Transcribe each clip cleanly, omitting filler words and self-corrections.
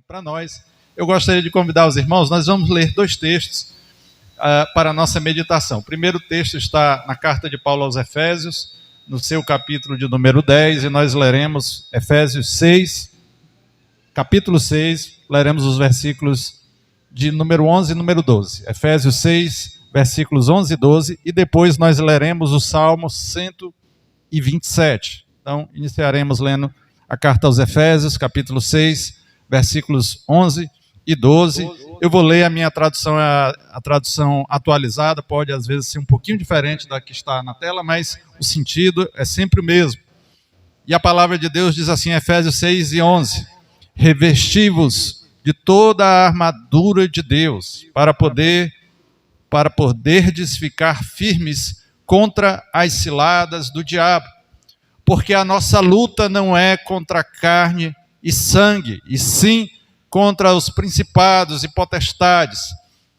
Para nós, eu gostaria de convidar os irmãos, nós vamos ler dois textos para a nossa meditação. O primeiro texto está na carta de Paulo aos Efésios, no seu capítulo de número 10, e nós leremos Efésios 6, capítulo 6, leremos os versículos de número 11 e número 12. Efésios 6, versículos 11 e 12, e depois nós leremos o Salmo 127. Então, iniciaremos lendo a carta aos Efésios, capítulo 6, versículos 11 e 12. Eu vou ler a minha tradução, a tradução atualizada, pode às vezes ser um pouquinho diferente da que está na tela, mas o sentido é sempre o mesmo. E a palavra de Deus diz assim, Efésios 6 e 11, revesti-vos de toda a armadura de Deus, para poderdes ficar firmes contra as ciladas do diabo. Porque a nossa luta não é contra a carne e sangue, e sim contra os principados e potestades,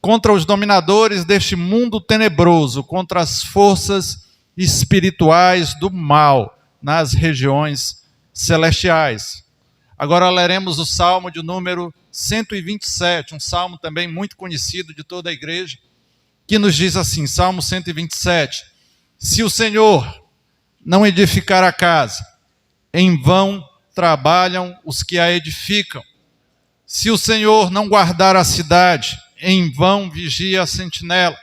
contra os dominadores deste mundo tenebroso, contra as forças espirituais do mal nas regiões celestiais. Agora leremos o Salmo de número 127, um salmo também muito conhecido de toda a igreja, que nos diz assim, Salmo 127, se o Senhor não edificar a casa, em vão trabalham os que a edificam. Se o Senhor não guardar a cidade, em vão vigia a sentinela.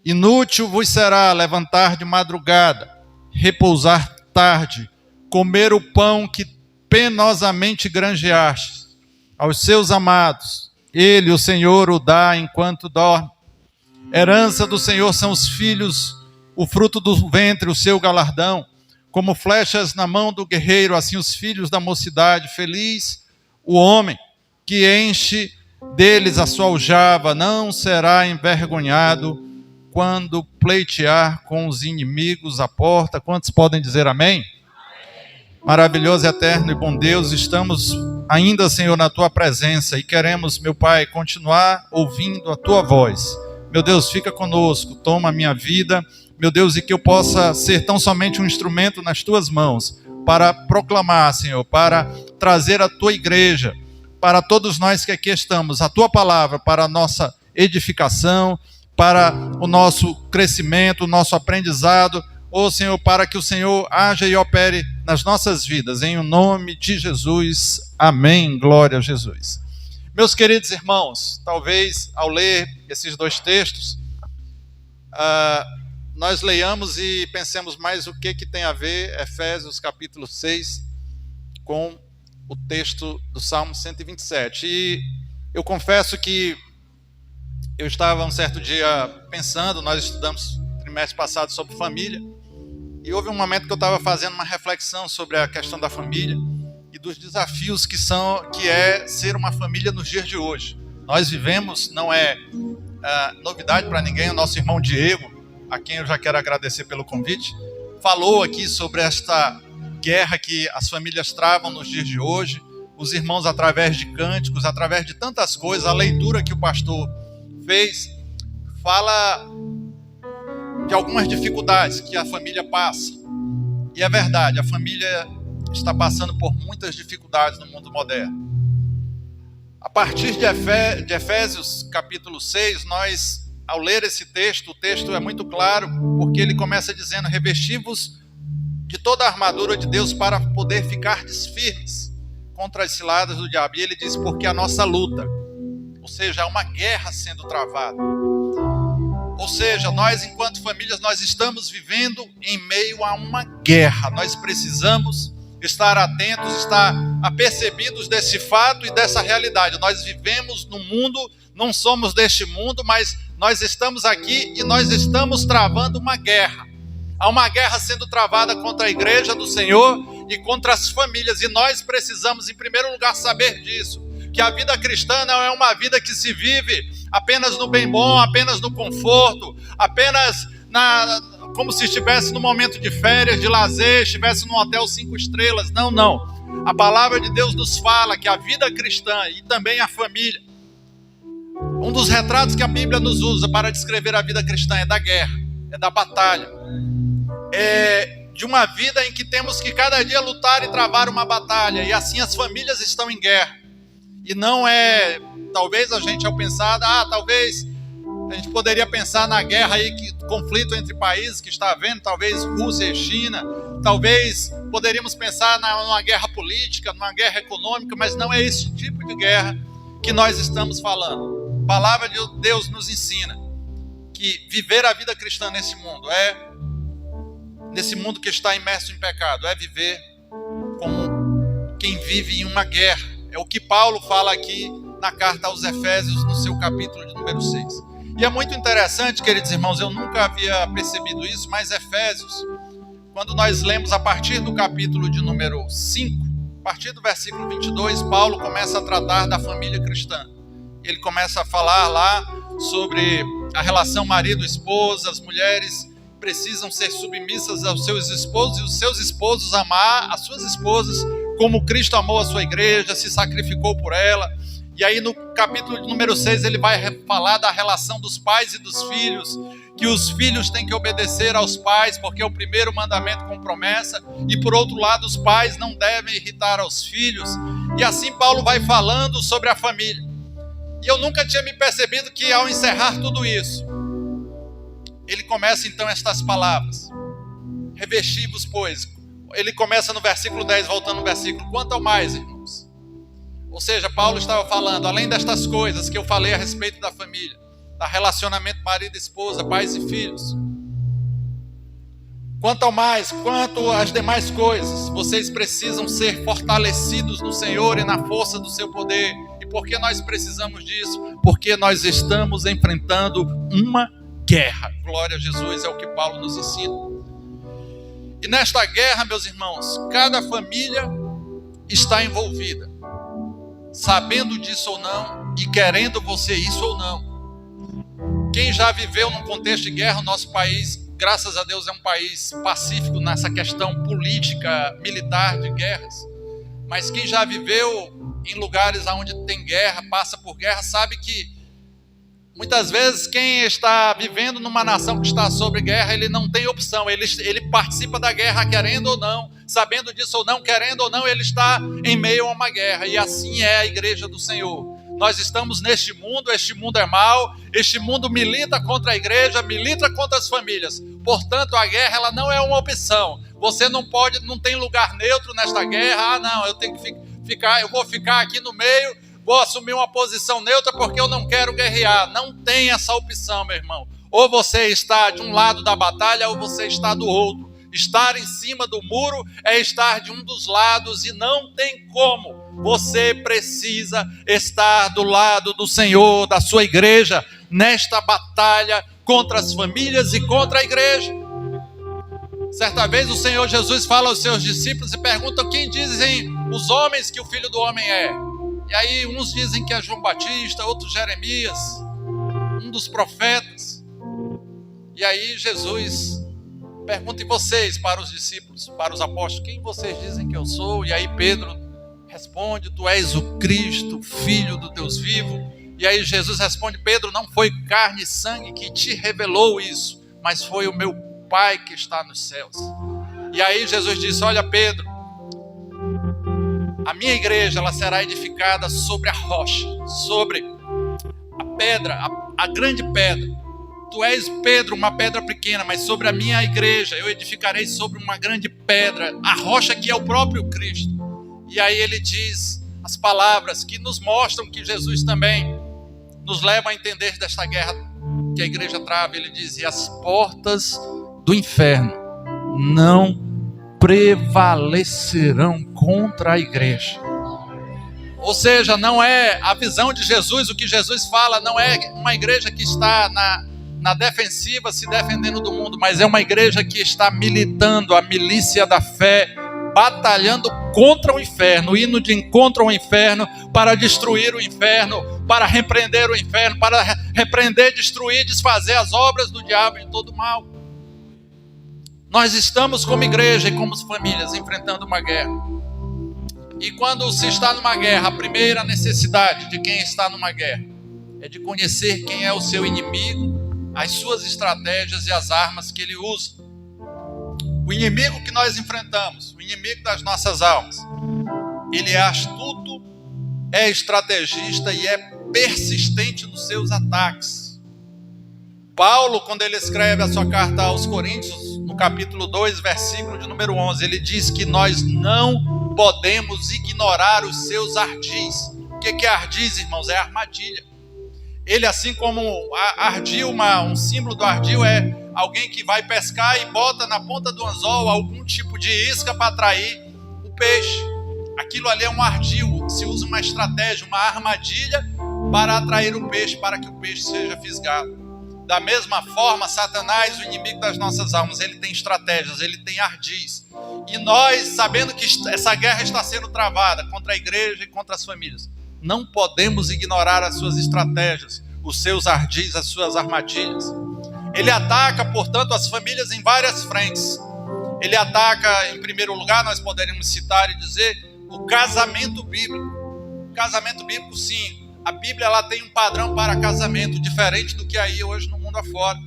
Inútil vos será levantar de madrugada, repousar tarde, comer o pão que penosamente granjeaste. Aos seus amados, ele, o Senhor, o dá enquanto dorme. Herança do Senhor são os filhos, o fruto do ventre, o seu galardão. Como flechas na mão do guerreiro, assim os filhos da mocidade. Feliz o homem que enche deles a sua aljava, não será envergonhado quando pleitear com os inimigos à porta. Quantos podem dizer amém? Maravilhoso, eterno e bom Deus, estamos ainda, Senhor, na Tua presença e queremos, meu Pai, continuar ouvindo a Tua voz. Meu Deus, fica conosco, toma a minha vida, meu Deus, e que eu possa ser tão somente um instrumento nas Tuas mãos para proclamar, Senhor, para trazer a Tua igreja, para todos nós que aqui estamos, a Tua palavra para a nossa edificação, para o nosso crescimento, o nosso aprendizado, Senhor, para que o Senhor haja e opere nas nossas vidas, em o nome de Jesus, amém, glória a Jesus. Meus queridos irmãos, talvez ao ler esses dois textos, nós leiamos e pensemos mais o que tem a ver Efésios capítulo 6 com o texto do Salmo 127. E eu confesso que eu estava um certo dia pensando, nós estudamos trimestre passado sobre família, e houve um momento que eu estava fazendo uma reflexão sobre a questão da família e dos desafios que é ser uma família nos dias de hoje. Nós vivemos, não é novidade para ninguém, o nosso irmão Diego, a quem eu já quero agradecer pelo convite, falou aqui sobre esta guerra que as famílias travam nos dias de hoje, os irmãos através de cânticos, através de tantas coisas, a leitura que o pastor fez, fala de algumas dificuldades que a família passa. E é verdade, a família está passando por muitas dificuldades no mundo moderno. A partir de Efésios capítulo 6, nós, ao ler esse texto, o texto é muito claro, porque ele começa dizendo, revesti-vos de toda a armadura de Deus para poder ficar firmes contra as ciladas do diabo. E ele diz, porque a nossa luta, ou seja, há uma guerra sendo travada. Ou seja, nós enquanto famílias, nós estamos vivendo em meio a uma guerra. Nós precisamos estar atentos, estar apercebidos desse fato e dessa realidade. Nós vivemos no mundo, não somos deste mundo, mas nós estamos aqui e nós estamos travando uma guerra. Há uma guerra sendo travada contra a igreja do Senhor e contra as famílias. E nós precisamos, em primeiro lugar, saber disso. Que a vida cristã não é uma vida que se vive apenas no bem bom, apenas no conforto, apenas como se estivesse no momento de férias, de lazer, estivesse num hotel 5 estrelas. Não, não. A palavra de Deus nos fala que a vida cristã e também a família, um dos retratos que a Bíblia nos usa para descrever a vida cristã é da guerra, é da batalha, é de uma vida em que temos que cada dia lutar e travar uma batalha, e assim as famílias estão em guerra. E não é, talvez a gente ao pensar, talvez a gente poderia pensar na guerra aí, conflito entre países que está havendo, talvez Rússia e China, talvez poderíamos pensar numa guerra política, numa guerra econômica, mas não é esse tipo de guerra que nós estamos falando. A palavra de Deus nos ensina que viver a vida cristã nesse mundo que está imerso em pecado, é viver como quem vive em uma guerra. É o que Paulo fala aqui na carta aos Efésios, no seu capítulo de número 6. E é muito interessante, queridos irmãos, eu nunca havia percebido isso, mas Efésios, quando nós lemos a partir do capítulo de número 5, a partir do versículo 22, Paulo começa a tratar da família cristã. Ele começa a falar lá sobre a relação marido-esposa, as mulheres precisam ser submissas aos seus esposos e os seus esposos amar as suas esposas como Cristo amou a sua igreja, se sacrificou por ela. E aí no capítulo de número 6 ele vai falar da relação dos pais e dos filhos, que os filhos têm que obedecer aos pais, porque é o primeiro mandamento com promessa, e por outro lado os pais não devem irritar aos filhos. E assim Paulo vai falando sobre a família. E eu nunca tinha me percebido que ao encerrar tudo isso, ele começa então estas palavras: revesti-vos, pois. Ele começa no versículo 10, voltando no versículo: quanto ao mais, irmãos. Ou seja, Paulo estava falando, além destas coisas que eu falei a respeito da família, da relacionamento marido e esposa, pais e filhos, quanto ao mais, quanto às demais coisas, vocês precisam ser fortalecidos no Senhor e na força do seu poder. E por que nós precisamos disso? Porque nós estamos enfrentando uma guerra. Glória a Jesus, é o que Paulo nos ensina. E nesta guerra, meus irmãos, cada família está envolvida, sabendo disso ou não, e querendo você isso ou não. Quem já viveu num contexto de guerra, o nosso país, graças a Deus, é um país pacífico nessa questão política, militar de guerras. Mas quem já viveu em lugares onde tem guerra, passa por guerra, sabe que muitas vezes quem está vivendo numa nação que está sob guerra, ele não tem opção, ele participa da guerra querendo ou não, sabendo disso ou não, querendo ou não, ele está em meio a uma guerra. E assim é a igreja do Senhor. Nós estamos neste mundo, este mundo é mau, este mundo milita contra a igreja, milita contra as famílias. Portanto, a guerra ela não é uma opção. Você não tem lugar neutro nesta guerra. Não, eu tenho que ficar, eu vou ficar aqui no meio, vou assumir uma posição neutra porque eu não quero guerrear. Não tem essa opção, meu irmão. Ou você está de um lado da batalha ou você está do outro. Estar em cima do muro é estar de um dos lados e não tem como. Você precisa estar do lado do Senhor, da sua igreja, nesta batalha contra as famílias e contra a igreja. Certa vez o Senhor Jesus fala aos seus discípulos e pergunta: quem dizem os homens que o Filho do Homem é? E aí uns dizem que é João Batista, outros Jeremias, um dos profetas. E aí Jesus pergunta: e vocês, para os discípulos, para os apóstolos, quem vocês dizem que eu sou? E aí Pedro responde: tu és o Cristo, Filho do Deus vivo. E aí Jesus responde: Pedro, não foi carne e sangue que te revelou isso, mas foi o meu Pai que está nos céus. E aí Jesus disse: olha, Pedro, a minha igreja ela será edificada sobre a rocha, sobre a pedra, a grande pedra. Tu és, Pedro, uma pedra pequena, mas sobre a minha igreja eu edificarei sobre uma grande pedra, a rocha que é o próprio Cristo. E aí ele diz as palavras que nos mostram que Jesus também nos leva a entender desta guerra que a igreja trava. Ele diz: e as portas do inferno não prevalecerão contra a igreja. Ou seja, não é a visão de Jesus, o que Jesus fala não é uma igreja que está na defensiva se defendendo do mundo, mas é uma igreja que está militando a milícia da fé, batalhando contra o inferno, indo de encontro ao inferno para destruir o inferno, para repreender o inferno, para repreender, destruir, desfazer as obras do diabo e todo o mal. Nós estamos como igreja e como famílias enfrentando uma guerra. E quando se está numa guerra, a primeira necessidade de quem está numa guerra é de conhecer quem é o seu inimigo, as suas estratégias e as armas que ele usa. O inimigo que nós enfrentamos, o inimigo das nossas almas, ele é astuto é estrategista e é persistente nos seus ataques. Paulo, quando ele escreve a sua carta aos Coríntios, no capítulo 2, versículo de número 11, ele diz que nós não podemos ignorar os seus ardis. O que é ardis, irmãos? É armadilha. Ele, assim como ardil, um símbolo do ardil é alguém que vai pescar e bota na ponta do anzol algum tipo de isca para atrair o peixe. Aquilo ali é um ardil, se usa uma estratégia, uma armadilha para atrair o peixe, para que o peixe seja fisgado. Da mesma forma, Satanás, o inimigo das nossas almas, ele tem estratégias, ele tem ardis. E nós, sabendo que essa guerra está sendo travada contra a igreja e contra as famílias, não podemos ignorar as suas estratégias, os seus ardis, as suas armadilhas. Ele ataca, portanto, as famílias em várias frentes. Ele ataca, em primeiro lugar, nós poderíamos citar e dizer, o casamento bíblico. O casamento bíblico, sim. A Bíblia ela tem um padrão para casamento diferente do que aí hoje no mundo afora.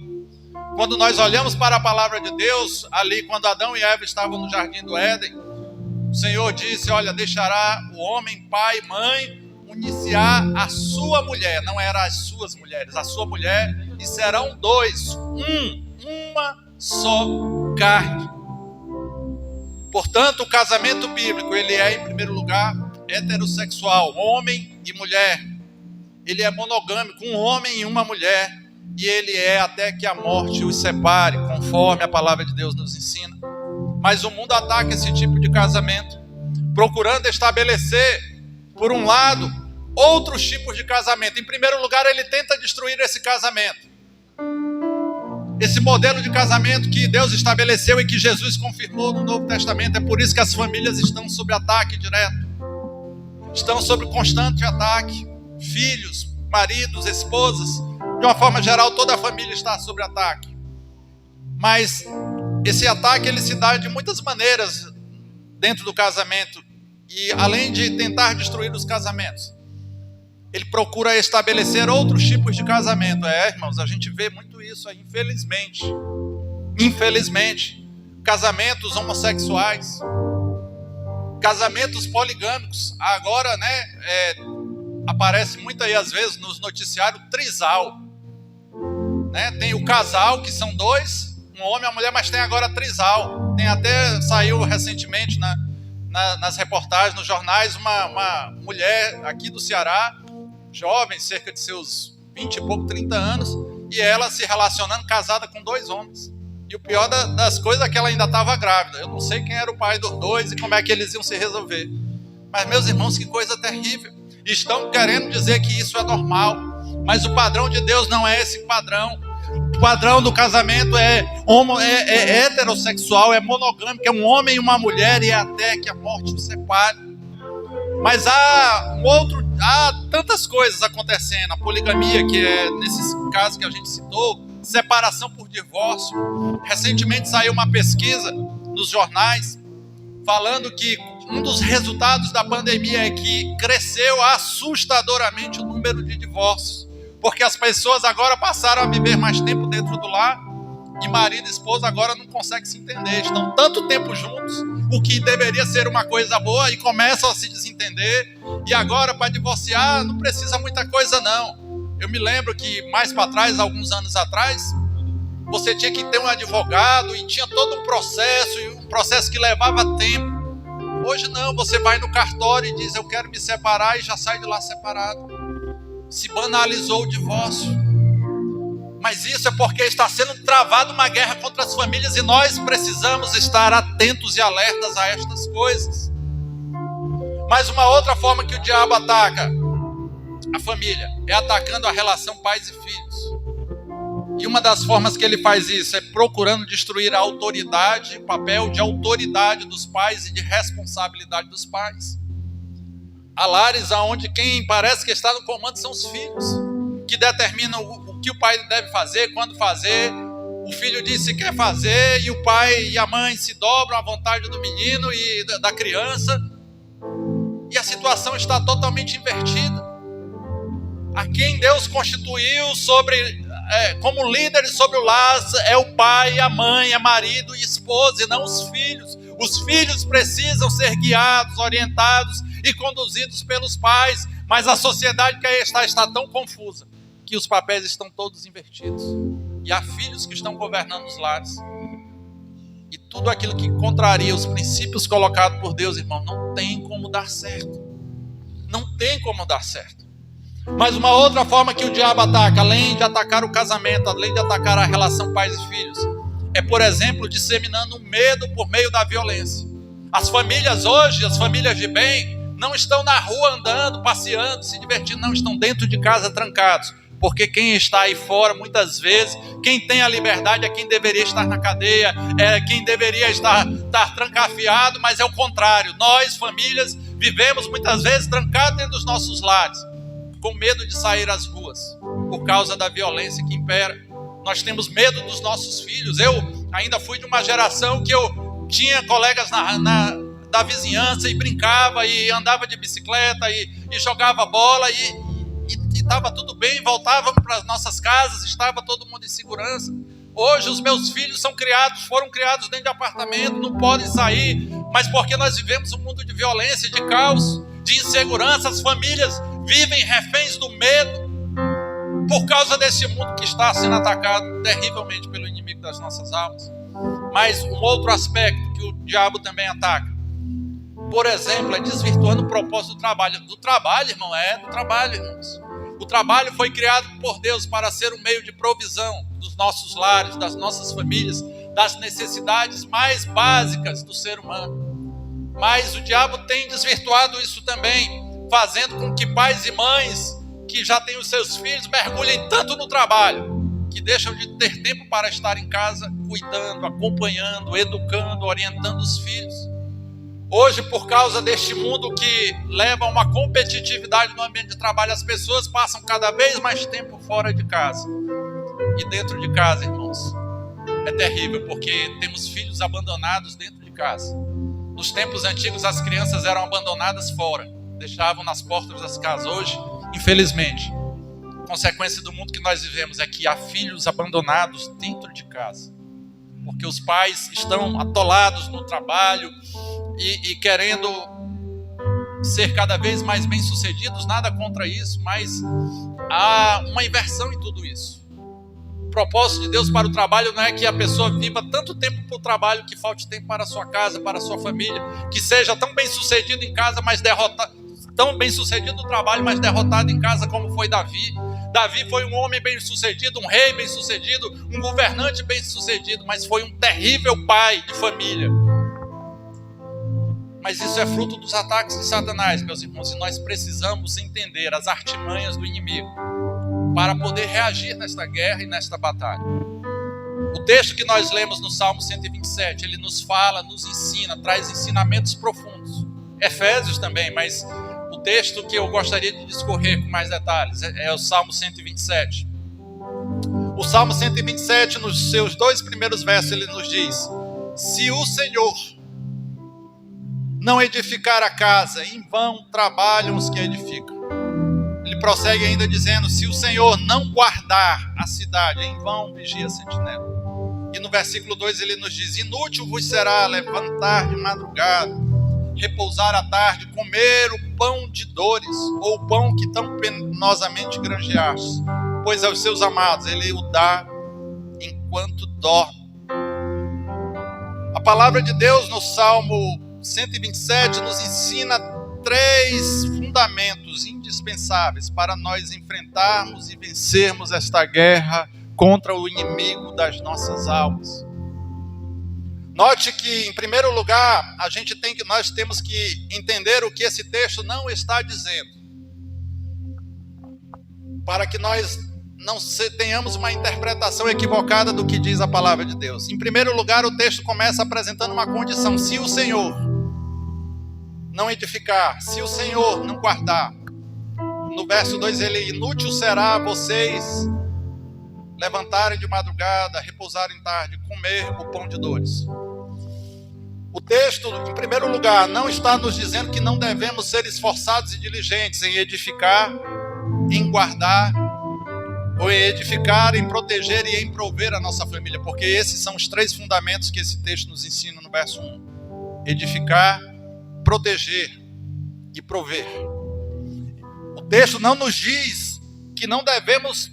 Quando nós olhamos para a palavra de Deus, ali quando Adão e Eva estavam no jardim do Éden, o Senhor disse, olha, deixará o homem, pai, mãe, uniciar a sua mulher, não era as suas mulheres, a sua mulher, e serão dois, uma só carne. Portanto, o casamento bíblico, ele é, em primeiro lugar, heterossexual, homem e mulher. Ele é monogâmico, um homem e uma mulher, e ele é até que a morte os separe, conforme a palavra de Deus nos ensina. Mas o mundo ataca esse tipo de casamento, procurando estabelecer, por um lado, outros tipos de casamento. Em primeiro lugar, ele tenta destruir esse casamento. Esse modelo de casamento que Deus estabeleceu e que Jesus confirmou no Novo Testamento. É por isso que as famílias estão sob ataque direto. Estão sob constante ataque. Filhos, maridos, esposas, de uma forma geral, toda a família está sob ataque. Mas esse ataque ele se dá de muitas maneiras dentro do casamento. E além de tentar destruir os casamentos, ele procura estabelecer outros tipos de casamento. Irmãos, a gente vê muito isso aí, infelizmente. Infelizmente. Casamentos homossexuais. Casamentos poligâmicos. Agora, aparece muito aí, às vezes, nos noticiários, trisal. Tem o casal, que são dois, um homem e uma mulher, mas tem agora trisal. Tem até, saiu recentemente nas reportagens, nos jornais, uma mulher aqui do Ceará, jovem, cerca de seus 20 e pouco, 30 anos, e ela se relacionando, casada com dois homens. E o pior das coisas é que ela ainda estava grávida. Eu não sei quem era o pai dos dois e como é que eles iam se resolver. Mas, meus irmãos, que coisa terrível. Estão querendo dizer que isso é normal, mas o padrão de Deus não é esse padrão. O padrão do casamento é heterossexual, é monogâmico, é um homem e uma mulher, e é até que a morte os separe. Mas há tantas coisas acontecendo. A poligamia, que é nesse caso que a gente citou, separação por divórcio. Recentemente saiu uma pesquisa nos jornais falando que um dos resultados da pandemia é que cresceu assustadoramente o número de divórcios, porque as pessoas agora passaram a viver mais tempo dentro do lar, e marido e esposa agora não conseguem se entender, estão tanto tempo juntos, o que deveria ser uma coisa boa, e começam a se desentender, e agora para divorciar não precisa muita coisa não. Eu me lembro que mais para trás, alguns anos atrás, você tinha que ter um advogado, e tinha todo um processo, e um processo que levava tempo. Hoje não, você vai no cartório e diz, eu quero me separar, e já sai de lá separado. Se banalizou o divórcio. Mas isso é porque está sendo travada uma guerra contra as famílias, e nós precisamos estar atentos e alertas a estas coisas. Mas uma outra forma que o diabo ataca a família é atacando a relação pais e filhos. E uma das formas que ele faz isso é procurando destruir a autoridade, o papel de autoridade dos pais e de responsabilidade dos pais. Há lares onde quem parece que está no comando são os filhos, que determinam o que o pai deve fazer, quando fazer. O filho diz se quer fazer, e o pai e a mãe se dobram à vontade do menino e da criança. E a situação está totalmente invertida. A quem Deus constituiu como líderes sobre o lar é o pai, a mãe, é marido e esposa, e não os filhos. Os filhos precisam ser guiados, orientados e conduzidos pelos pais, Mas a sociedade que aí está tão confusa que os papéis estão todos invertidos. E há filhos que estão governando os lares. E tudo aquilo que contraria os princípios colocados por Deus, irmão, não tem como dar certo. Não tem como dar certo. Mas uma outra forma que o diabo ataca, além de atacar o casamento, além de atacar a relação pais e filhos, é, por exemplo, disseminando o medo por meio da violência. As famílias hoje, as famílias de bem, não estão na rua andando, passeando, se divertindo, não, estão dentro de casa trancados. Porque quem está aí fora, muitas vezes, quem tem a liberdade é quem deveria estar na cadeia, é quem deveria estar trancafiado, mas é o contrário. Nós, famílias, vivemos muitas vezes trancados dentro dos nossos lares, com medo de sair às ruas, por causa da violência que impera. Nós temos medo dos nossos filhos. Eu ainda fui de uma geração que eu tinha colegas da vizinhança e brincava e andava de bicicleta e jogava bola e estava tudo bem, voltávamos para as nossas casas, estava todo mundo em segurança. Hoje os meus filhos foram criados dentro de apartamento, não podem sair, mas porque nós vivemos um mundo de violência, de caos, de insegurança, as famílias vivem reféns do medo, por causa desse mundo que está sendo atacado terrivelmente pelo inimigo das nossas almas. Mas um outro aspecto que o diabo também ataca, por exemplo, é desvirtuando o propósito do trabalho. Do trabalho, irmão, do trabalho, irmãos. O trabalho foi criado por Deus para ser um meio de provisão dos nossos lares, das nossas famílias, das necessidades mais básicas do ser humano. Mas o diabo tem desvirtuado isso também, fazendo com que pais e mães que já têm os seus filhos mergulhem tanto no trabalho, que deixam de ter tempo para estar em casa cuidando, acompanhando, educando, orientando os filhos. Hoje, por causa deste mundo que leva a uma competitividade no ambiente de trabalho, as pessoas passam cada vez mais tempo fora de casa. E dentro de casa, irmãos, é terrível, porque temos filhos abandonados dentro de casa. Nos tempos antigos, as crianças eram abandonadas fora, deixavam nas portas das casas. Hoje, infelizmente, a consequência do mundo que nós vivemos é que há filhos abandonados dentro de casa, porque os pais estão atolados no trabalho e querendo ser cada vez mais bem-sucedidos. Nada contra isso, mas há uma inversão em tudo isso. O propósito de Deus para o trabalho não é que a pessoa viva tanto tempo para o trabalho que falte tempo para a sua casa, para a sua família, que seja tão bem-sucedido em casa, mas tão bem-sucedido no trabalho, mas derrotado em casa, como foi Davi. Davi foi um homem bem-sucedido, um rei bem-sucedido, um governante bem-sucedido, mas foi um terrível pai de família. Mas isso é fruto dos ataques de Satanás, meus irmãos, e nós precisamos entender as artimanhas do inimigo para poder reagir nesta guerra e nesta batalha. O texto que nós lemos no Salmo 127, ele nos fala, nos ensina, traz ensinamentos profundos. Efésios também, mas o texto que eu gostaria de discorrer com mais detalhes é o Salmo 127. O Salmo 127, nos seus 2 primeiros versos, ele nos diz: se o Senhor não edificar a casa, em vão trabalham os que edificam. Ele prossegue ainda dizendo: se o Senhor não guardar a cidade, em vão vigia a sentinela. E no versículo 2 ele nos diz: inútil vos será levantar de madrugada, repousar à tarde, comer o pão de dores, ou o pão que tão penosamente granjeaste, pois aos seus amados ele o dá enquanto dorme. A palavra de Deus no Salmo 127 nos ensina 3 fundamentos indispensáveis para nós enfrentarmos e vencermos esta guerra contra o inimigo das nossas almas. Note que, em primeiro lugar, nós temos que entender o que esse texto não está dizendo, para que nós não tenhamos uma interpretação equivocada do que diz a palavra de Deus. Em primeiro lugar, o texto começa apresentando uma condição: se o Senhor não edificar, se o Senhor não guardar. No verso 2, ele: inútil será vocês levantarem de madrugada, repousarem tarde, comer o pão de dores. O texto, em primeiro lugar, não está nos dizendo que não devemos ser esforçados e diligentes em edificar, em guardar, ou em edificar, em proteger e em prover a nossa família, porque esses são os 3 fundamentos que esse texto nos ensina no verso 1. Edificar, proteger e prover. O texto não nos diz que não devemos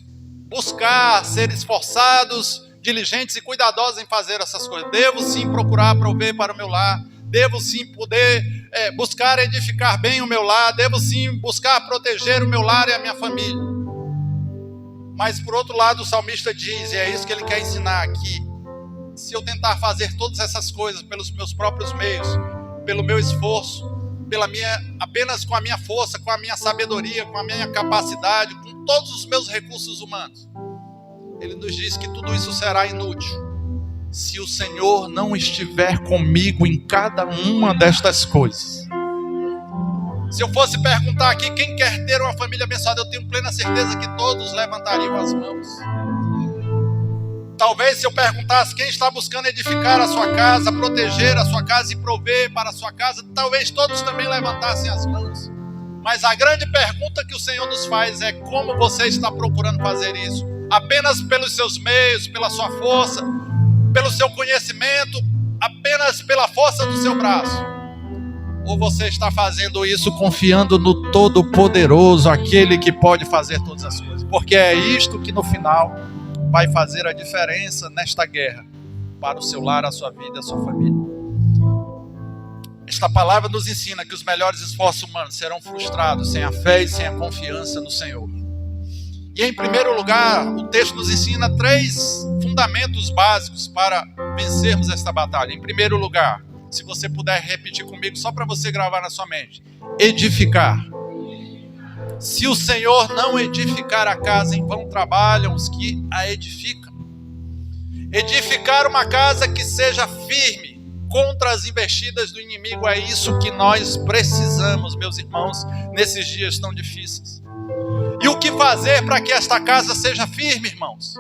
buscar ser esforçados, diligentes e cuidadosos em fazer essas coisas. Devo sim procurar prover para o meu lar, devo sim poder buscar edificar bem o meu lar, devo sim buscar proteger o meu lar e a minha família. Mas por outro lado o salmista diz, e é isso que ele quer ensinar aqui, se eu tentar fazer todas essas coisas pelos meus próprios meios, pelo meu esforço, apenas com a minha força, com a minha sabedoria, com a minha capacidade, com todos os meus recursos humanos, ele nos diz que tudo isso será inútil se o Senhor não estiver comigo em cada uma destas coisas. Se eu fosse perguntar aqui quem quer ter uma família abençoada, eu tenho plena certeza que todos levantariam as mãos. Talvez se eu perguntasse quem está buscando edificar a sua casa, proteger a sua casa e prover para a sua casa, talvez todos também levantassem as mãos. Mas a grande pergunta que o Senhor nos faz é como você está procurando fazer isso? Apenas pelos seus meios, pela sua força, pelo seu conhecimento, apenas pela força do seu braço? Ou você está fazendo isso confiando no Todo-Poderoso, aquele que pode fazer todas as coisas? Porque é isto que no final vai fazer a diferença nesta guerra para o seu lar, a sua vida, a sua família. Esta palavra nos ensina que os melhores esforços humanos serão frustrados sem a fé e sem a confiança no Senhor. E em primeiro lugar, o texto nos ensina 3 fundamentos básicos para vencermos esta batalha. Em primeiro lugar, se você puder repetir comigo, só para você gravar na sua mente: edificar. Se o Senhor não edificar a casa, em vão trabalham os que a edificam. Edificar uma casa que seja firme contra as investidas do inimigo, é isso que nós precisamos, meus irmãos, nesses dias tão difíceis. E o que fazer para que esta casa seja firme, irmãos?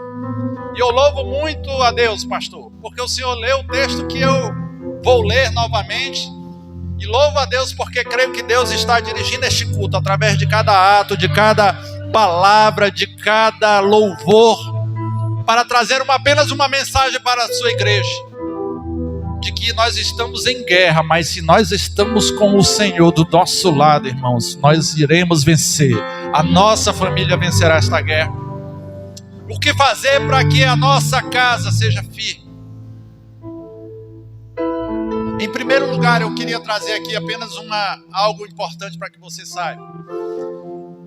E eu louvo muito a Deus, pastor, porque o Senhor leu o texto que eu vou ler novamente. E louvo a Deus porque creio que Deus está dirigindo este culto através de cada ato, de cada palavra, de cada louvor, para trazer apenas uma mensagem para a sua igreja, de que nós estamos em guerra, mas se nós estamos com o Senhor do nosso lado, irmãos, nós iremos vencer. A nossa família vencerá esta guerra. O que fazer para que a nossa casa seja firme? Em primeiro lugar, eu queria trazer aqui apenas algo importante para que você saiba.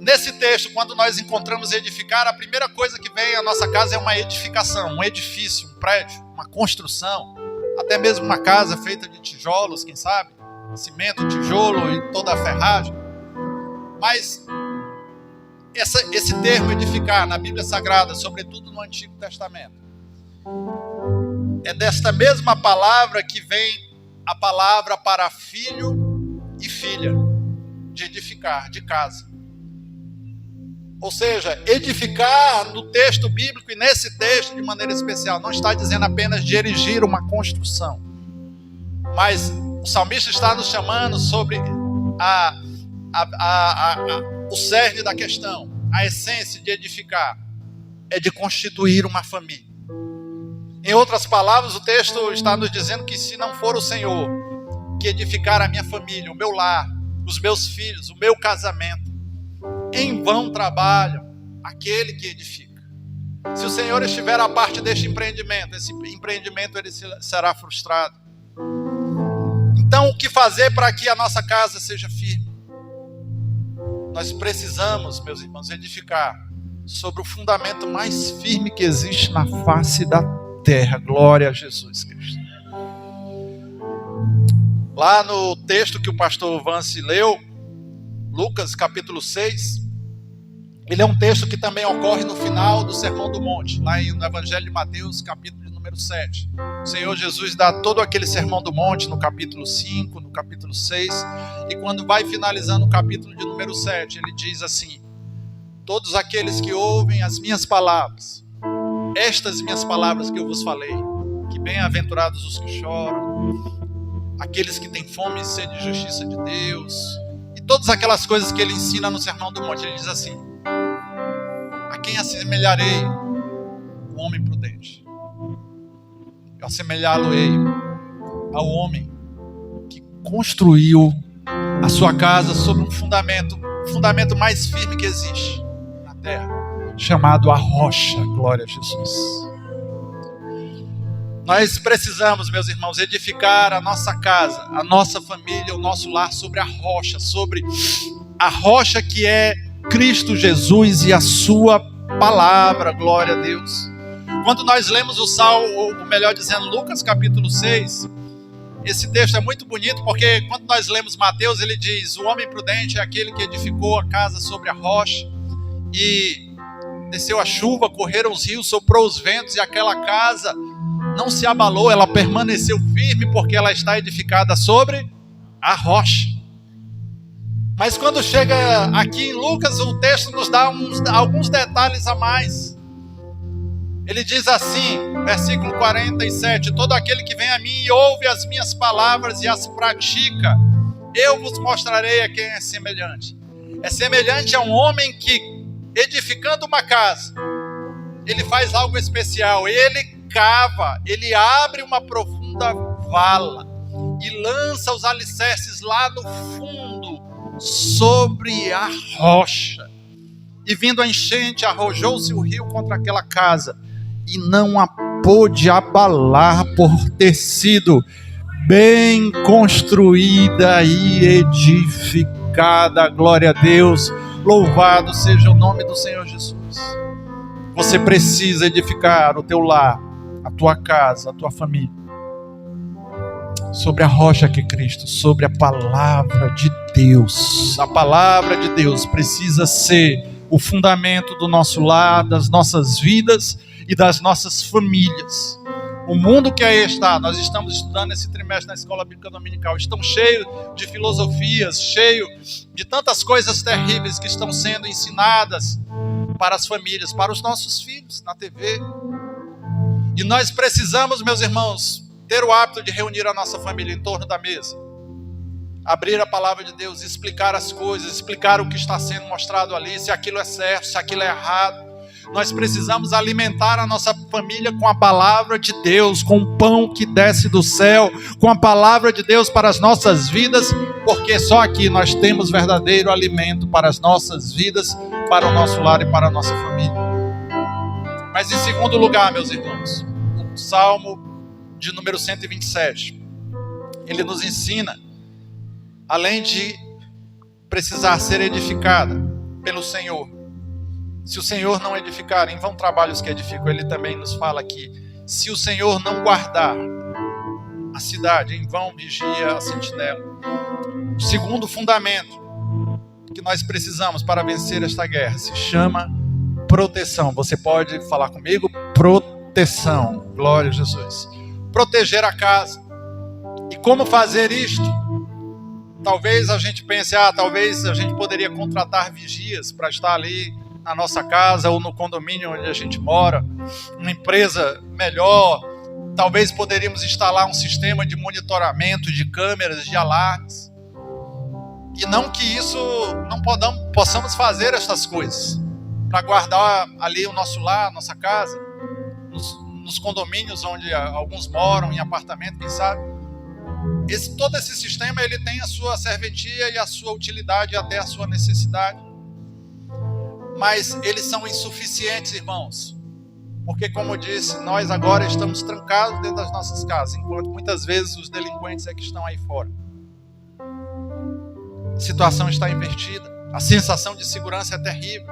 Nesse texto, quando nós encontramos edificar, a primeira coisa que vem à nossa casa é uma edificação, um edifício, um prédio, uma construção, até mesmo uma casa feita de tijolos, quem sabe? Cimento, tijolo e toda a ferragem. Mas esse termo edificar na Bíblia Sagrada, sobretudo no Antigo Testamento, é desta mesma palavra que vem a palavra para filho e filha, de edificar, de casa. Ou seja, edificar no texto bíblico e nesse texto de maneira especial, não está dizendo apenas de erigir uma construção, mas o salmista está nos chamando sobre o cerne da questão, a essência de edificar, é de constituir uma família. Em outras palavras, o texto está nos dizendo que se não for o Senhor que edificar a minha família, o meu lar, os meus filhos, o meu casamento, em vão trabalham aquele que edifica. Se o Senhor estiver à parte deste empreendimento, esse empreendimento ele será frustrado. Então, o que fazer para que a nossa casa seja firme? Nós precisamos, meus irmãos, edificar sobre o fundamento mais firme que existe na face da terra. Glória a Jesus Cristo. Lá no texto que o pastor Vance leu, Lucas capítulo 6, ele é um texto que também ocorre no final do Sermão do Monte, lá no Evangelho de Mateus, capítulo número 7. O Senhor Jesus dá todo aquele Sermão do Monte no capítulo 5, no capítulo 6, e quando vai finalizando o capítulo de número 7, ele diz assim: todos aqueles que ouvem as minhas palavras, estas minhas palavras que eu vos falei, que bem-aventurados os que choram, aqueles que têm fome e sede de justiça de Deus, e todas aquelas coisas que ele ensina no Sermão do Monte. Ele diz assim: a quem assemelharei? O homem prudente. Eu assemelhá-lo-ei ao homem que construiu a sua casa sobre um fundamento o fundamento mais firme que existe na terra, chamado a rocha. Glória a Jesus. Nós precisamos, meus irmãos, edificar a nossa casa, a nossa família, o nosso lar sobre a rocha que é Cristo Jesus e a sua palavra. Glória a Deus. Quando nós lemos o Salmo, ou melhor dizendo, Lucas capítulo 6, esse texto é muito bonito, porque quando nós lemos Mateus, ele diz: o homem prudente é aquele que edificou a casa sobre a rocha, e desceu a chuva, correram os rios, soprou os ventos, e aquela casa não se abalou, ela permaneceu firme, porque ela está edificada sobre a rocha. Mas quando chega aqui em Lucas, o texto nos dá alguns detalhes a mais. Ele diz assim, versículo 47, todo aquele que vem a mim e ouve as minhas palavras e as pratica, eu vos mostrarei a quem é semelhante. É semelhante a um homem que, edificando uma casa, ele faz algo especial, ele cava, ele abre uma profunda vala e lança os alicerces lá no fundo, sobre a rocha. E vindo a enchente, arrojou-se o rio contra aquela casa, e não a pôde abalar, por ter sido bem construída e edificada. Glória a Deus, louvado seja o nome do Senhor Jesus. Você precisa edificar o teu lar, a tua casa, a tua família, sobre a rocha que é Cristo, sobre a palavra de Deus. A palavra de Deus precisa ser o fundamento do nosso lar, das nossas vidas e das nossas famílias. O mundo que aí está, nós estamos estudando esse trimestre na Escola Bíblica Dominical, estão cheios de filosofias, cheios de tantas coisas terríveis que estão sendo ensinadas para as famílias, para os nossos filhos, na TV. E nós precisamos, meus irmãos, ter o hábito de reunir a nossa família em torno da mesa, abrir a palavra de Deus, explicar as coisas, explicar o que está sendo mostrado ali, se aquilo é certo, se aquilo é errado. Nós precisamos alimentar a nossa família com a palavra de Deus, com o pão que desce do céu, com a palavra de Deus para as nossas vidas, porque só aqui nós temos verdadeiro alimento para as nossas vidas, para o nosso lar e para a nossa família. Mas em segundo lugar, meus irmãos, o Salmo de número 127, ele nos ensina, além de precisar ser edificada pelo Senhor, se o Senhor não edificar, em vão trabalhos que edificam. Ele também nos fala aqui, se o Senhor não guardar a cidade, em vão vigia a sentinela. O segundo fundamento que nós precisamos para vencer esta guerra se chama proteção. Você pode falar comigo? Proteção. Glória a Jesus. Proteger a casa. E como fazer isto? Talvez a gente pense, talvez a gente poderia contratar vigias para estar ali na nossa casa ou no condomínio onde a gente mora, uma empresa melhor. Talvez poderíamos instalar um sistema de monitoramento, de câmeras, de alarmes. E não que isso não possamos fazer essas coisas para guardar ali o nosso lar, a nossa casa, nos condomínios onde alguns moram, em apartamento, quem sabe. Todo esse sistema, ele tem a sua serventia e a sua utilidade até a sua necessidade. Mas eles são insuficientes, irmãos. Porque, como eu disse, nós agora estamos trancados dentro das nossas casas, enquanto muitas vezes os delinquentes é que estão aí fora. A situação está invertida. A sensação de segurança é terrível.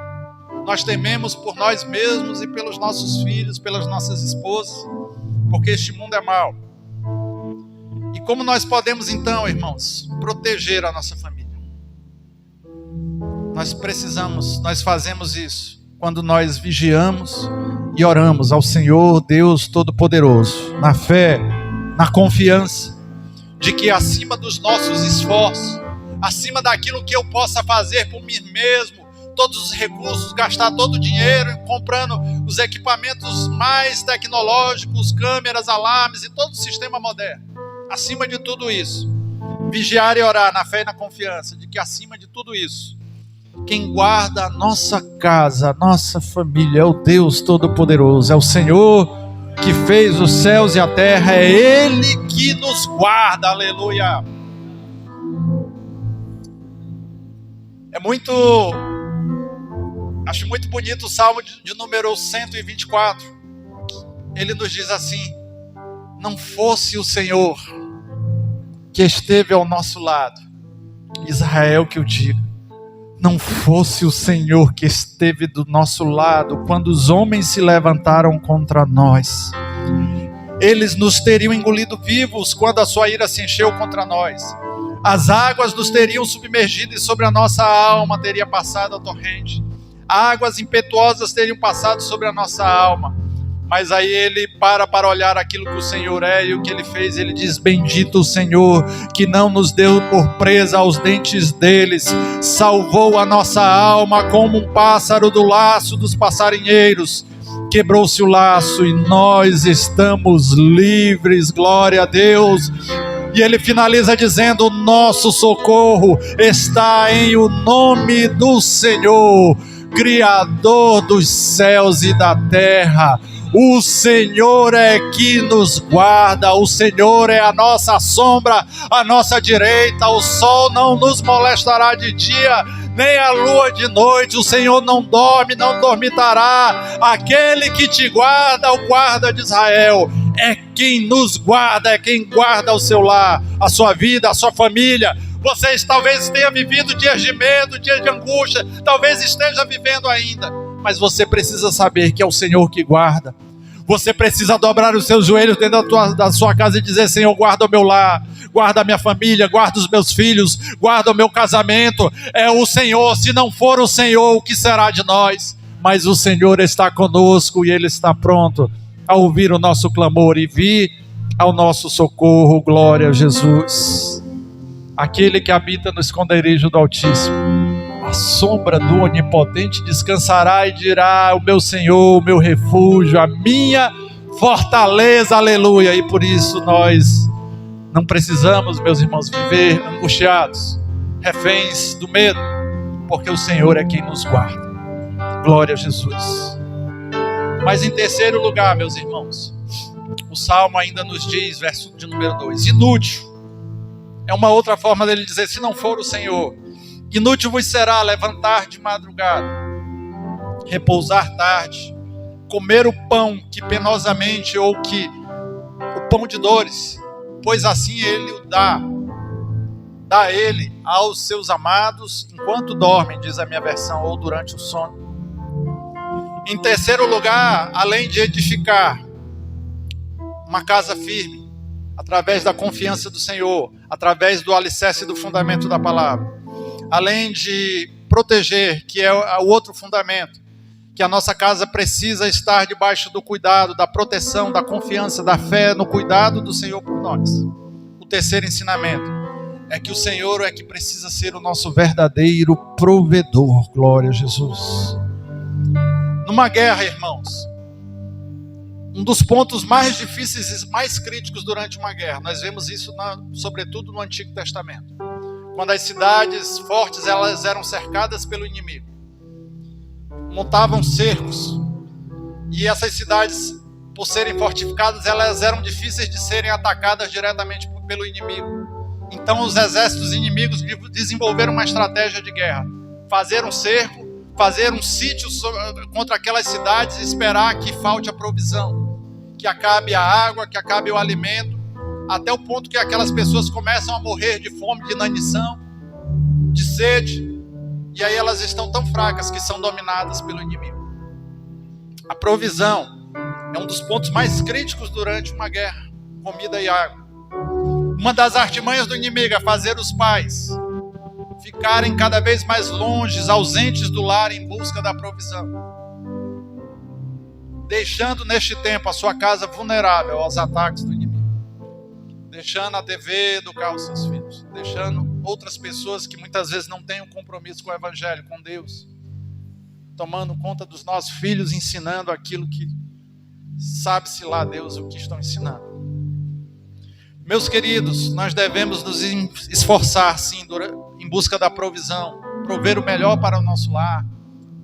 Nós tememos por nós mesmos e pelos nossos filhos, pelas nossas esposas, porque este mundo é mau. E como nós podemos então, irmãos, proteger a nossa família? Nós fazemos isso quando nós vigiamos e oramos ao Senhor Deus Todo-Poderoso, na fé, na confiança de que acima dos nossos esforços, acima daquilo que eu possa fazer por mim mesmo, todos os recursos, gastar todo o dinheiro comprando os equipamentos mais tecnológicos, câmeras, alarmes e todo o sistema moderno. Acima de tudo isso, vigiar e orar na fé e na confiança de que acima de tudo isso, quem guarda a nossa casa, a nossa família é o Deus Todo-Poderoso, é o Senhor que fez os céus e a terra, é Ele que nos guarda, aleluia. Acho muito bonito o Salmo de número 124. Ele nos diz assim: não fosse o Senhor que esteve ao nosso lado, Israel que eu digo, não fosse o Senhor que esteve do nosso lado quando os homens se levantaram contra nós, eles nos teriam engolido vivos quando a sua ira se encheu contra nós. As águas nos teriam submergido e sobre a nossa alma teria passado a torrente. Águas impetuosas teriam passado sobre a nossa alma. Mas aí ele para olhar aquilo que o Senhor é e o que ele fez. Ele diz: bendito o Senhor, que não nos deu por presa aos dentes deles, salvou a nossa alma como um pássaro do laço dos passarinheiros. Quebrou-se o laço e nós estamos livres, glória a Deus. E ele finaliza dizendo: o nosso socorro está em o nome do Senhor, Criador dos céus e da terra. O Senhor é que nos guarda, o Senhor é a nossa sombra, a nossa direita. O sol não nos molestará de dia, nem a lua de noite. O Senhor não dorme, não dormitará. Aquele que te guarda, o guarda de Israel, é quem nos guarda, é quem guarda o seu lar, a sua vida, a sua família. Vocês talvez tenham vivido dias de medo, dias de angústia, talvez esteja vivendo ainda, mas você precisa saber que é o Senhor que guarda. Você precisa dobrar os seus joelhos dentro da sua casa e dizer: Senhor, guarda o meu lar, guarda a minha família, guarda os meus filhos, guarda o meu casamento. É o Senhor. Se não for o Senhor, o que será de nós? Mas o Senhor está conosco e Ele está pronto a ouvir o nosso clamor e vir ao nosso socorro. Glória a Jesus. Aquele que habita no esconderijo do Altíssimo, a sombra do Onipotente descansará e dirá: o meu Senhor, o meu refúgio, a minha fortaleza, aleluia. E por isso nós não precisamos, meus irmãos, viver angustiados, reféns do medo, porque o Senhor é quem nos guarda. Glória a Jesus. Mas em terceiro lugar, meus irmãos, o Salmo ainda nos diz, verso de número 2, inútil. É uma outra forma dele dizer: se não for o Senhor, inútil vos será levantar de madrugada, repousar tarde, comer o pão que penosamente, ou que o pão de dores, pois assim ele o dá ele aos seus amados enquanto dormem, diz a minha versão, ou durante o sono. Em terceiro lugar, além de edificar uma casa firme, através da confiança do Senhor, através do alicerce do fundamento da palavra, além de proteger, que é o outro fundamento, que a nossa casa precisa estar debaixo do cuidado, da proteção, da confiança, da fé, no cuidado do Senhor por nós. O terceiro ensinamento é que o Senhor é que precisa ser o nosso verdadeiro provedor. Glória a Jesus. Numa guerra, irmãos, um dos pontos mais difíceis e mais críticos durante uma guerra, nós vemos isso sobretudo no Antigo Testamento, quando as cidades fortes elas eram cercadas pelo inimigo, montavam cercos, e essas cidades, por serem fortificadas, elas eram difíceis de serem atacadas diretamente pelo inimigo. Então os exércitos inimigos desenvolveram uma estratégia de guerra: fazer um cerco, fazer um sítio contra aquelas cidades e esperar que falte a provisão, que acabe a água, que acabe o alimento, até o ponto que aquelas pessoas começam a morrer de fome, de inanição, de sede, e aí elas estão tão fracas que são dominadas pelo inimigo. A provisão é um dos pontos mais críticos durante uma guerra: comida e água. Uma das artimanhas do inimigo é fazer os pais ficarem cada vez mais longe, ausentes do lar em busca da provisão, deixando neste tempo a sua casa vulnerável aos ataques do inimigo, deixando a TV educar os seus filhos, deixando outras pessoas que muitas vezes não têm um compromisso com o Evangelho, com Deus, tomando conta dos nossos filhos, ensinando aquilo que sabe-se lá Deus o que estão ensinando. Meus queridos, nós devemos nos esforçar sim em busca da provisão, prover o melhor para o nosso lar,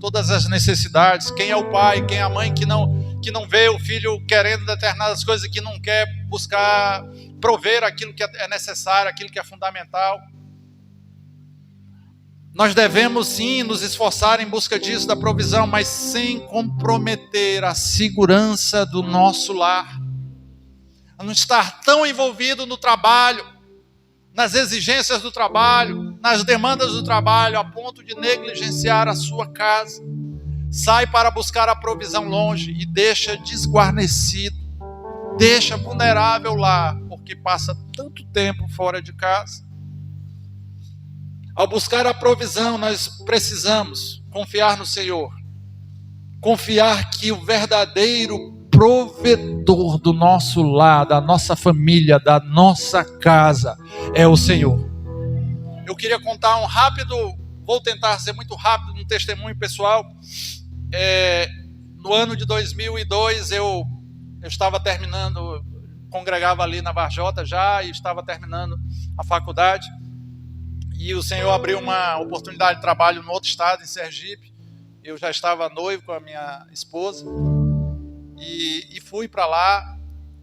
todas as necessidades. Quem é o pai, quem é a mãe que não vê o filho querendo determinadas coisas, que não quer buscar prover aquilo que é necessário, aquilo que é fundamental. Nós devemos sim nos esforçar em busca disso, da provisão, mas sem comprometer a segurança do nosso lar. A não estar tão envolvido no trabalho, nas exigências do trabalho, nas demandas do trabalho, a ponto de negligenciar a sua casa. Sai para buscar a provisão longe e deixa desguarnecido, deixa vulnerável lá, porque passa tanto tempo fora de casa. Ao buscar a provisão, nós precisamos confiar no Senhor. Confiar que o verdadeiro provedor do nosso lar, da nossa família, da nossa casa, é o Senhor. Eu queria contar vou tentar ser muito rápido, um testemunho pessoal. No ano de 2002, eu estava terminando, congregava ali na Varjota já, e estava terminando a faculdade. E o Senhor abriu uma oportunidade de trabalho no outro estado, em Sergipe. Eu já estava noivo com a minha esposa. E fui para lá.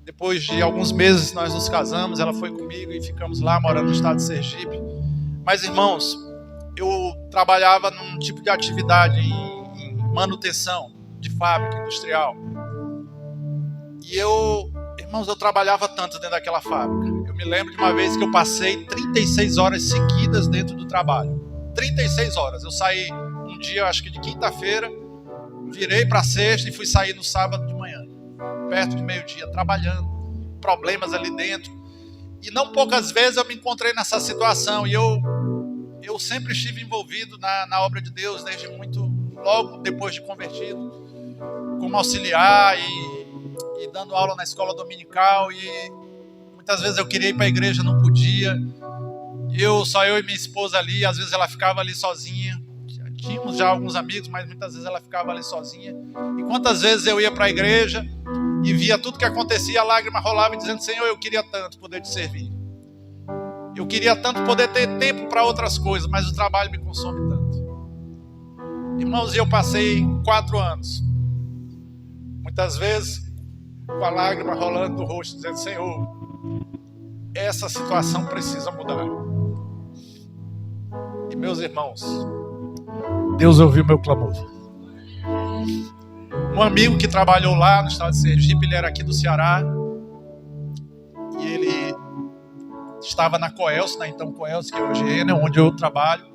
Depois de alguns meses nós nos casamos, ela foi comigo e ficamos lá morando no estado de Sergipe. Mas, irmãos, eu trabalhava num tipo de atividade em manutenção de fábrica industrial. E irmãos, eu trabalhava tanto dentro daquela fábrica. Eu me lembro de uma vez que eu passei 36 horas seguidas dentro do trabalho. 36 horas. Eu saí um dia, acho que de quinta-feira, virei para sexta e fui sair no sábado de manhã, perto de meio-dia, trabalhando, problemas ali dentro. E não poucas vezes eu me encontrei nessa situação, e eu sempre estive envolvido na obra de Deus, logo depois de convertido, como auxiliar e dando aula na escola dominical, e muitas vezes eu queria ir para a igreja, não podia. Só eu e minha esposa ali, às vezes ela ficava ali sozinha. Tínhamos já alguns amigos, mas muitas vezes ela ficava ali sozinha. E quantas vezes eu ia para a igreja e via tudo que acontecia, a lágrima rolava, dizendo: Senhor, eu queria tanto poder te servir. Eu queria tanto poder ter tempo para outras coisas, mas o trabalho me consome tanto. Irmãos, eu passei 4 anos, muitas vezes com a lágrima rolando do rosto, dizendo: Senhor, essa situação precisa mudar. E meus irmãos, Deus ouviu meu clamor. Um amigo que trabalhou lá no estado de Sergipe, ele era aqui do Ceará, e ele estava na Coelce, então Coelce, que é hoje é onde eu trabalho.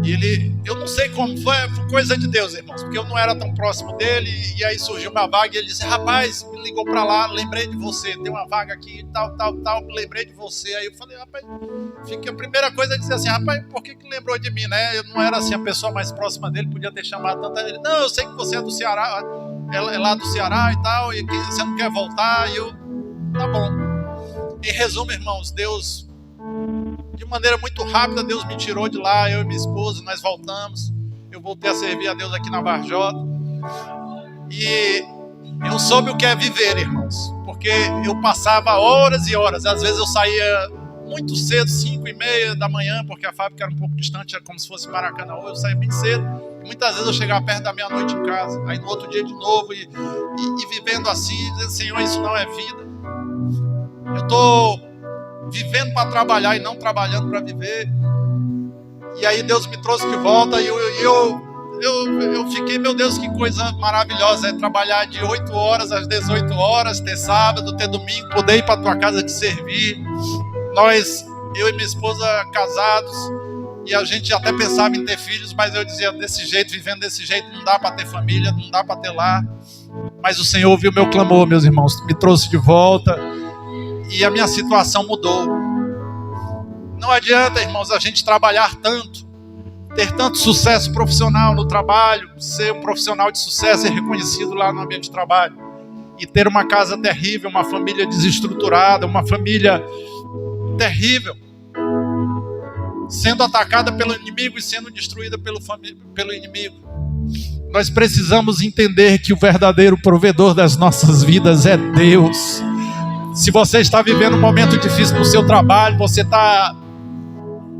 E eu não sei como, foi coisa de Deus, irmãos, porque eu não era tão próximo dele, e aí surgiu uma vaga, e ele disse: rapaz, me ligou pra lá, lembrei de você, tem uma vaga aqui, tal, lembrei de você. Aí eu falei: rapaz, a primeira coisa é dizer assim: rapaz, por que lembrou de mim, né? Eu não era assim a pessoa mais próxima dele, podia ter chamado tanta. Ele: não, eu sei que você é do Ceará, é lá do Ceará e tal, e que você não quer voltar. E eu: tá bom. Em resumo, irmãos, Deus, de maneira muito rápida, Deus me tirou de lá, eu e minha esposa, nós voltamos. Eu voltei a servir a Deus aqui na Varjota. E eu soube o que é viver, irmãos, porque eu passava horas e horas. Às vezes eu saía muito cedo, 5:30 da manhã, porque a fábrica era um pouco distante, era como se fosse Maracanã. Eu saía bem cedo, e muitas vezes eu chegava perto da meia-noite em casa. Aí no outro dia de novo, e vivendo assim, dizendo: Senhor, isso não é vida. Eu estou vivendo para trabalhar e não trabalhando para viver. E aí Deus me trouxe de volta, e eu fiquei: meu Deus, que coisa maravilhosa é trabalhar de 8 horas às 18 horas, ter sábado, ter domingo, poder ir para a tua casa te servir. Eu e minha esposa casados, e a gente até pensava em ter filhos, mas eu dizia: desse jeito, vivendo desse jeito, não dá para ter família, não dá para ter lar. Mas o Senhor ouviu meu clamor, meus irmãos, me trouxe de volta, e a minha situação mudou. Não adianta, irmãos, a gente trabalhar tanto, ter tanto sucesso profissional no trabalho, ser um profissional de sucesso e reconhecido lá no ambiente de trabalho, e ter uma casa terrível, uma família desestruturada, uma família terrível, sendo atacada pelo inimigo e sendo destruída pelo inimigo. Nós precisamos entender que o verdadeiro provedor das nossas vidas é Deus. Se você está vivendo um momento difícil no seu trabalho, você está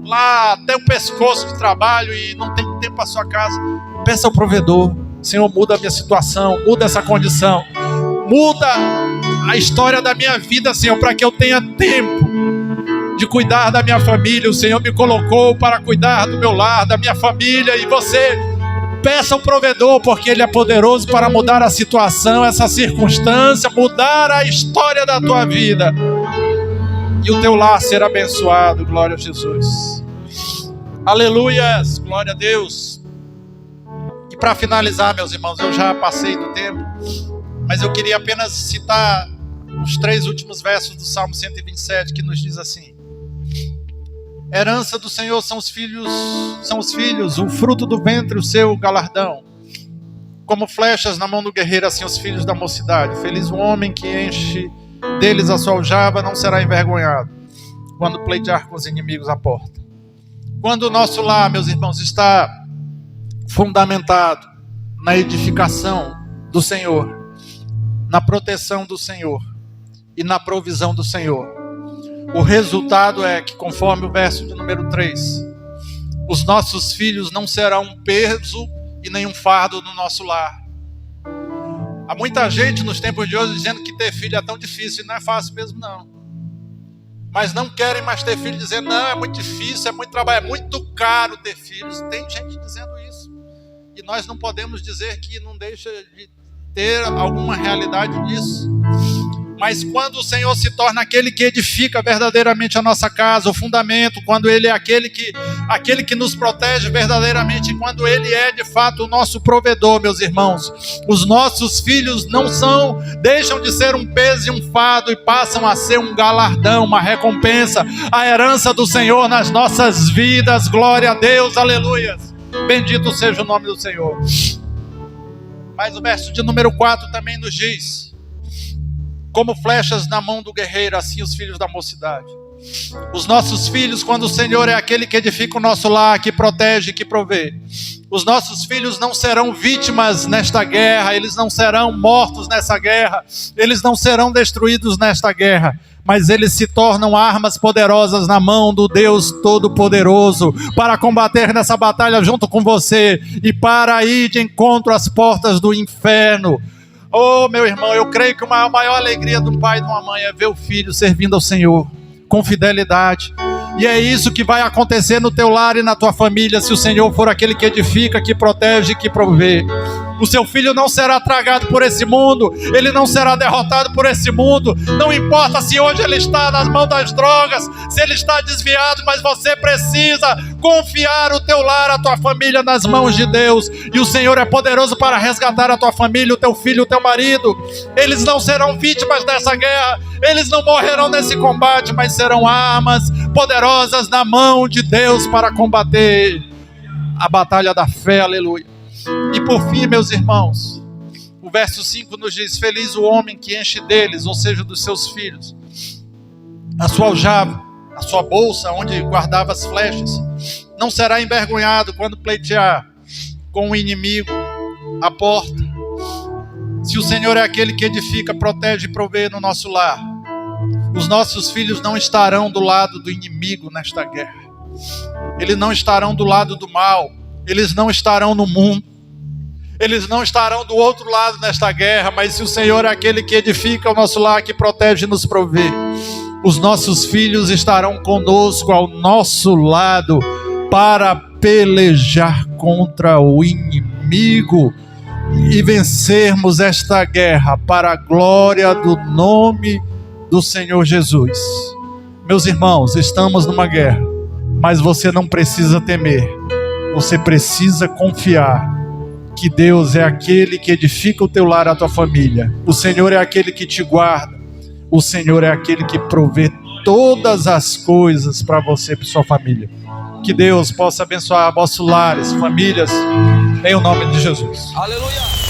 lá até o pescoço de trabalho e não tem tempo para sua casa, peça ao provedor: Senhor, muda a minha situação, muda essa condição, muda a história da minha vida, Senhor, para que eu tenha tempo de cuidar da minha família. O Senhor me colocou para cuidar do meu lar, da minha família. E você peça ao provedor, porque Ele é poderoso para mudar a situação, essa circunstância, mudar a história da tua vida. E o teu lar ser abençoado. Glória a Jesus. Aleluias, glória a Deus. E para finalizar, meus irmãos, eu já passei do tempo, mas eu queria apenas citar os 3 últimos versos do Salmo 127, que nos diz assim: herança do Senhor são os filhos, o fruto do ventre, o seu galardão. Como flechas na mão do guerreiro, assim os filhos da mocidade. Feliz o homem que enche deles a sua aljava, não será envergonhado quando pleitear com os inimigos à porta. Quando o nosso lar, meus irmãos, está fundamentado na edificação do Senhor, na proteção do Senhor e na provisão do Senhor, o resultado é que, conforme o verso de número 3, os nossos filhos não serão um peso e nem um fardo no nosso lar. Há muita gente nos tempos de hoje dizendo que ter filho é tão difícil, e não é fácil mesmo não. Mas não querem mais ter filho, dizendo, não, é muito difícil, é muito trabalho, é muito caro ter filhos. Tem gente dizendo isso. E nós não podemos dizer que não deixa de ter alguma realidade nisso. Mas quando o Senhor se torna aquele que edifica verdadeiramente a nossa casa, o fundamento, quando Ele é aquele que nos protege verdadeiramente, quando Ele é de fato o nosso provedor, meus irmãos, os nossos filhos deixam de ser um peso e um fardo e passam a ser um galardão, uma recompensa, a herança do Senhor nas nossas vidas. Glória a Deus, aleluia. Bendito seja o nome do Senhor. Mas o verso de número 4 também nos diz: como flechas na mão do guerreiro, assim os filhos da mocidade. Os nossos filhos, quando o Senhor é aquele que edifica o nosso lar, que protege, que provê, os nossos filhos não serão vítimas nesta guerra, eles não serão mortos nessa guerra, eles não serão destruídos nesta guerra, mas eles se tornam armas poderosas na mão do Deus Todo-Poderoso, para combater nessa batalha junto com você, e para ir de encontro às portas do inferno. Oh, meu irmão, eu creio que a maior alegria de um pai e de uma mãe é ver o filho servindo ao Senhor com fidelidade. E é isso que vai acontecer no teu lar e na tua família, se o Senhor for aquele que edifica, que protege, que provê. O seu filho não será tragado por esse mundo, ele não será derrotado por esse mundo. Não importa se hoje ele está nas mãos das drogas, se ele está desviado, mas você precisa confiar o teu lar, a tua família nas mãos de Deus. E o Senhor é poderoso para resgatar a tua família, o teu filho, o teu marido. Eles não serão vítimas dessa guerra, eles não morrerão nesse combate, mas serão armas poderosas na mão de Deus para combater a batalha da fé. Aleluia. E por fim, meus irmãos, o verso 5 nos diz: feliz o homem que enche deles, ou seja, dos seus filhos, a sua aljava, a sua bolsa onde guardava as flechas, não será envergonhado quando pleitear com o inimigo à porta. Se o Senhor é aquele que edifica, protege e provê no nosso lar, os nossos filhos não estarão do lado do inimigo nesta guerra. Eles não estarão do lado do mal. Eles não estarão no mundo. Eles não estarão do outro lado nesta guerra. Mas se o Senhor é aquele que edifica o nosso lar, que protege e nos provê, os nossos filhos estarão conosco ao nosso lado para pelejar contra o inimigo e vencermos esta guerra para a glória do nome do Senhor Jesus. Meus irmãos, estamos numa guerra, mas você não precisa temer, você precisa confiar que Deus é aquele que edifica o teu lar, a tua família. O Senhor é aquele que te guarda, o Senhor é aquele que provê todas as coisas para você e para sua família. Que Deus possa abençoar vossos lares, famílias, em o nome de Jesus. Aleluia!